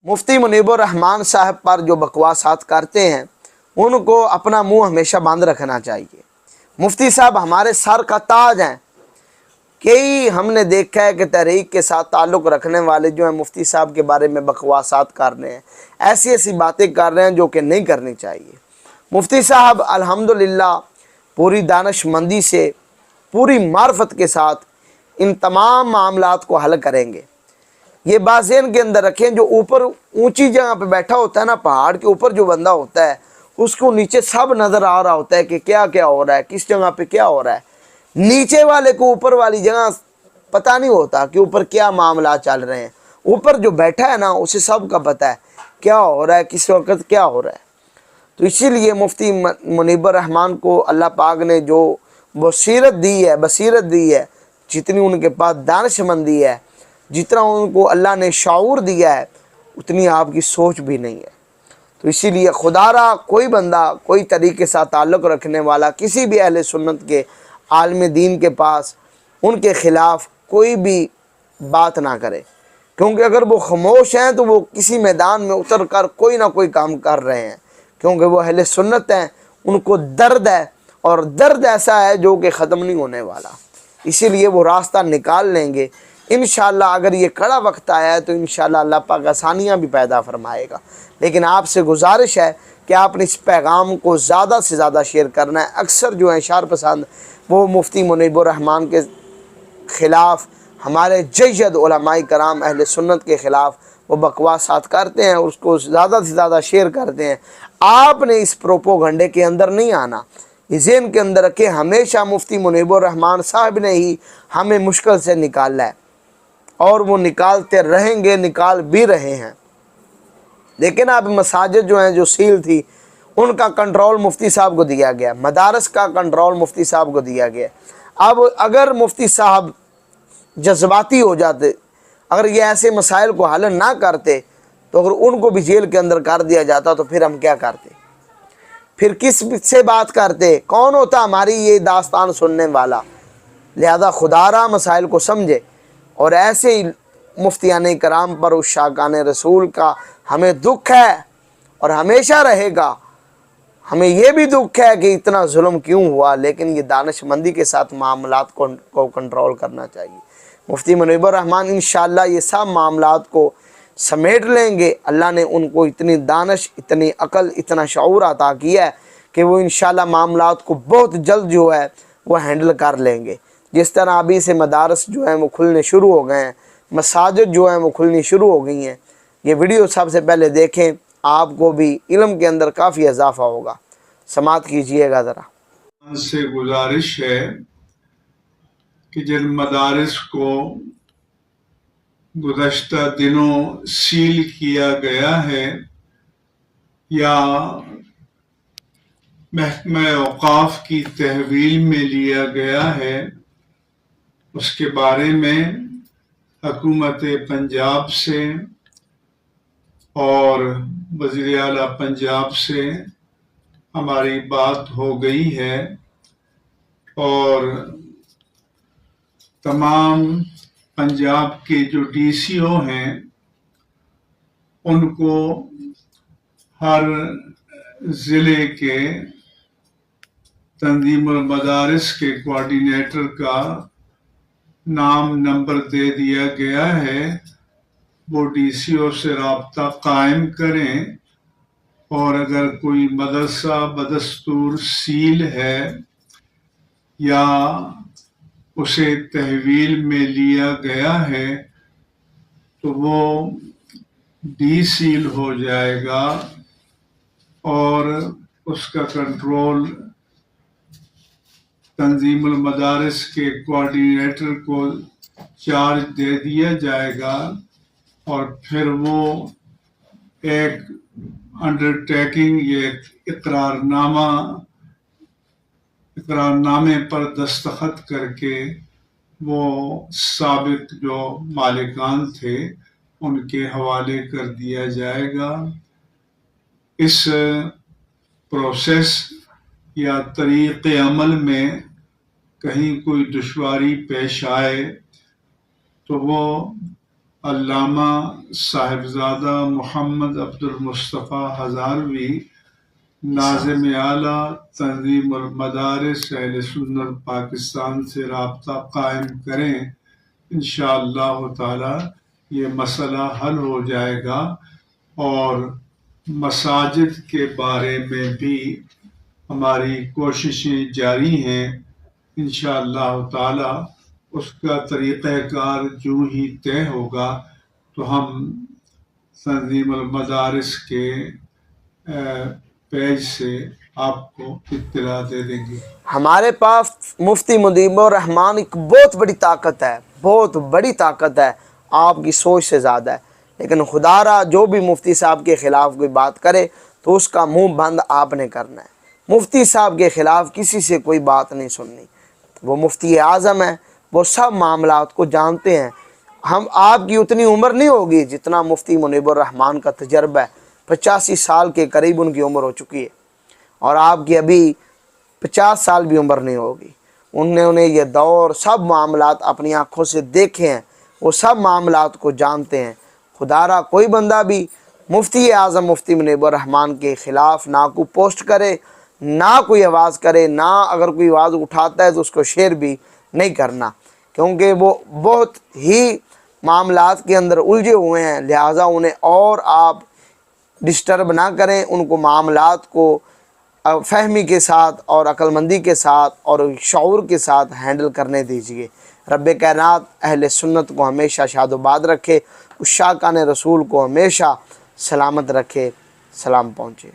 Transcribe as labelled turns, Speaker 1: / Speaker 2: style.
Speaker 1: मुफ्ती मुनीबुर रहमान साहब पर जो बकवासात करते हैं उनको अपना मुंह हमेशा बंद रखना चाहिए। मुफ्ती साहब हमारे सर का ताज हैं। कई हमने देखा है कि तहरीक के साथ ताल्लुक़ रखने वाले जो हैं मुफ्ती साहब के बारे में बकवासात कर रहे हैं, ऐसी ऐसी बातें कर रहे हैं जो कि नहीं करनी चाहिए। मुफ्ती साहब अल्हम्दुलिल्लाह पूरी दानिशमंदी से, पूरी मार्फत के साथ इन तमाम मामलात को हल करेंगे। ये बात ज़हन के अंदर रखें, जो ऊपर ऊंची जगह पे बैठा होता है ना, पहाड़ के ऊपर जो बंदा होता है उसको नीचे सब नज़र आ रहा होता है कि क्या क्या हो रहा है, किस जगह पे क्या हो रहा है। नीचे वाले को ऊपर वाली जगह पता नहीं होता कि ऊपर क्या मामला चल रहे हैं। ऊपर जो बैठा है ना उसे सब का पता है क्या हो रहा है, किस वक्त क्या हो रहा है। तो इसीलिए मुफ्ती मुनीबुर रहमान को अल्लाह पाक ने जो बसीरत दी है, जितनी उनके पास दानिशमंदी है, जितना उनको अल्लाह ने शाऊर दिया है, उतनी आपकी सोच भी नहीं है। तो इसीलिए खुदारा कोई बंदा कोई तरीके के साथ ताल्लुक़ रखने वाला किसी भी अहले सुन्नत के आलिम दीन के पास उनके ख़िलाफ़ कोई भी बात ना करे, क्योंकि अगर वो खामोश हैं तो वो किसी मैदान में उतर कर कोई ना कोई काम कर रहे हैं, क्योंकि वो अहले सुन्नत हैं, उनको दर्द है और दर्द ऐसा है जो कि ख़त्म नहीं होने वाला। इसीलिए वो रास्ता निकाल लेंगे इंशाअल्लाह। अगर ये कड़ा वक्त आया है तो इंशाअल्लाह अल्लाह पाक आसानियाँ भी पैदा फरमाएगा। लेकिन आपसे गुजारिश है कि आपने इस पैगाम को ज़्यादा से ज़्यादा शेयर करना है। अक्सर जो हैं शार पसंद वो मुफ्ती मुनीबुर रहमान के ख़िलाफ़, हमारे जयद उलमाए कराम अहले सुन्नत के ख़िलाफ़ वो बकवासात करते हैं, उसको ज़्यादा से ज़्यादा शेयर करते हैं। आपने इस प्रोपोगंडे के अंदर नहीं आना। इस ज़हन के अंदर रखें, हमेशा मुफ्ती मुनीबुर रहमान साहब ने ही हमें मुश्किल से निकाला है और वो निकालते रहेंगे, निकाल भी रहे हैं। लेकिन अब मसाजिद जो हैं, जो सील थी, उनका कंट्रोल मुफ्ती साहब को दिया गया, मदारस का कंट्रोल मुफ्ती साहब को दिया गया। अब अगर मुफ्ती साहब जज्बाती हो जाते, अगर ये ऐसे मसाइल को हल ना करते, तो अगर उनको भी जेल के अंदर कर दिया जाता तो फिर हम क्या करते, फिर किस से बात करते, कौन होता हमारी ये दास्तान सुनने वाला। लिहाजा खुदारा मसाइल को समझे और ऐसे ही मुफ्तियान कराम पर उस शाकान रसूल का हमें दुख है और हमेशा रहेगा। हमें ये भी दुख है कि इतना जुल्म क्यों हुआ, लेकिन ये दानिशमंदी के साथ मामलात को कंट्रोल करना चाहिए। मुफ्ती मुनीबुर रहमान इंशाअल्लाह ये सब मामलात को समेट लेंगे। अल्लाह ने उनको इतनी दानिश, इतनी अकल, इतना शऊर अता किया है कि वो इंशाअल्लाह मामलात को बहुत जल्द जो है वो हैंडल कर लेंगे। जिस तरह अभी से मदारस जो हैं वो खुलने शुरू हो गए हैं, मसाजिद जो हैं वो खुलनी शुरू हो गई हैं। ये वीडियो सबसे पहले देखें, आपको भी इल्म के अंदर काफ़ी इजाफा होगा। समात कीजिएगा ज़रा।
Speaker 2: से गुजारिश है कि जिन मदारिस को गुज़श्ता दिनों सील किया गया है या महकमा औक़ाफ़ की तहवील में लिया गया है, उसके बारे में हुकूमत पंजाब से और वज़ीर आला पंजाब से हमारी बात हो गई है और तमाम पंजाब के जो DCO हैं उनको हर ज़िले के तंजीमुल मदारिस के कोऑर्डिनेटर का नाम नंबर दे दिया गया है। वो DCO से राब्ता कायम करें और अगर कोई मदरसा बदस्तूर सील है या उसे तहवील में लिया गया है तो वो डीसील हो जाएगा और उसका कंट्रोल तंजीमुल मदारिस के कोऑर्डिनेटर को चार्ज दे दिया जाएगा और फिर वो एक अंडरटेकिंग, ये इकरारनामे पर दस्तखत करके वो साबिक जो मालिकान थे उनके हवाले कर दिया जाएगा। इस प्रोसेस या तरीक़े अमल में कहीं कोई दुश्वारी पेश आए तो वो अल्लामा साहिबजादा मोहम्मद अब्दुल मुस्तफ़ा हज़ारवी नाज़िम आला तंज़ीम और मदारिस अहले सुन्नत पाकिस्तान से राब्ता कायम करें, इंशाअल्लाह ताला ये मसला हल हो जाएगा। और मसाजिद के बारे में भी हमारी कोशिशें जारी हैं, इंशाअल्लाह ताला उसका तरीक़ाकार जो ही तय होगा तो हम तंज़ीम अल मदारिस के पेज से आपको इत्तला दे देंगे।
Speaker 1: हमारे पास मुफ्ती मुजीबुर रहमान एक बहुत बड़ी ताकत है, बहुत बड़ी ताकत है, आपकी सोच से ज़्यादा है। लेकिन खुदारा जो भी मुफ्ती साहब के ख़िलाफ़ कोई बात करे तो उसका मुंह बंद आपने करना है। मुफ्ती साहब के ख़िलाफ़ किसी से कोई बात नहीं सुननी। वो मुफ्ती आज़म है, वो सब मामलात को जानते हैं। हम आपकी उतनी उम्र नहीं होगी जितना मुफ्ती मुनीबुर रहमान का तजर्बा है। 85 साल के करीब उनकी उम्र हो चुकी है और आपकी अभी 50 साल भी उम्र नहीं होगी। उन्होंने ये दौर सब मामलात अपनी आँखों से देखे हैं, वो सब मामलात को जानते हैं। खुदारा कोई बंदा भी मुफ्ती आज़म मुफ्ती मुनीबुर रहमान के ख़िलाफ़ ना कोई पोस्ट करे, ना कोई आवाज़ करे, ना अगर कोई आवाज़ उठाता है तो उसको शेयर भी नहीं करना, क्योंकि वो बहुत ही मामलात के अंदर उलझे हुए हैं। लिहाजा उन्हें और आप डिस्टर्ब ना करें, उनको मामलात को फहमी के साथ और अक्लमंदी के साथ और शऊर के साथ हैंडल करने दीजिए। रब कायनात अहले सुन्नत को हमेशा शादोबाद रखे, उस शाकान रसूल को हमेशा सलामत रखे। सलाम पहुँचे।